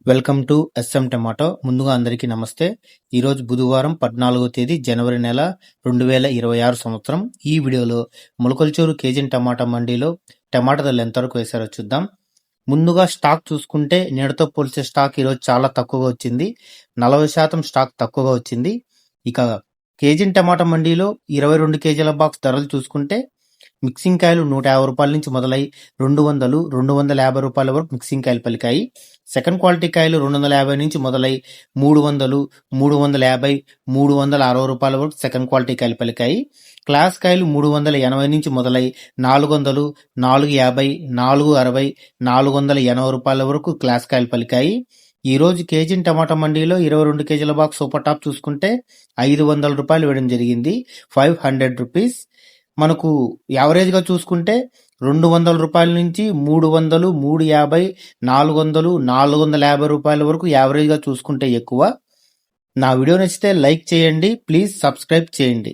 Welcome to S M tomato. ముందుగా అందరికీ నమస్తే. ఈరోజు బుధవారం 14వ తేదీ జనవరి నెల 2026 సంవత్సరం. ఈ వీడియోలో మొలకల్చూరు కేజీన్ టమాటా మండీలో టమాటా ధరలు ఎంతవరకు వేశారో చూద్దాం. ముందుగా స్టాక్ చూసుకుంటే నేడుతో పోల్చే స్టాక్ ఈరోజు చాలా తక్కువగా వచ్చింది. 40% స్టాక్ తక్కువగా వచ్చింది. ఇక కేజీన్ టమాటా మండీలో 22 కేజీల బాక్స్ ధరలు చూసుకుంటే మిక్సింగ్ కాయలు 150 రూపాయల నుంచి మొదలై 200, 250 రూపాయల వరకు మిక్సింగ్ కాయలు పలికాయి. సెకండ్ క్వాలిటీ కాయలు 250 నుంచి మొదలై 300, 350, 360 రూపాయల వరకు సెకండ్ క్వాలిటీ కాయలు పలికాయి. క్లాస్ కాయలు 380 నుంచి మొదలై 400, 450, 460, 480 రూపాయల వరకు క్లాస్ కాయలు పలికాయి. ఈ రోజు కేజీన్ టమాటా మండీలో 22 కేజీల బాక్స్ సూపర్ టాప్ చూసుకుంటే 500 రూపాయలు వేయడం జరిగింది. 500 రూపీస్. మనకు యావరేజ్ గా చూసుకుంటే 200 రూపాయల నుంచి 300, 350, 400, 450 రూపాయల వరకు యావరేజ్ గా చూసుకుంటే ఎక్కువ. నా వీడియో నచ్చితే లైక్ చేయండి. ప్లీజ్ సబ్స్క్రైబ్ చేయండి.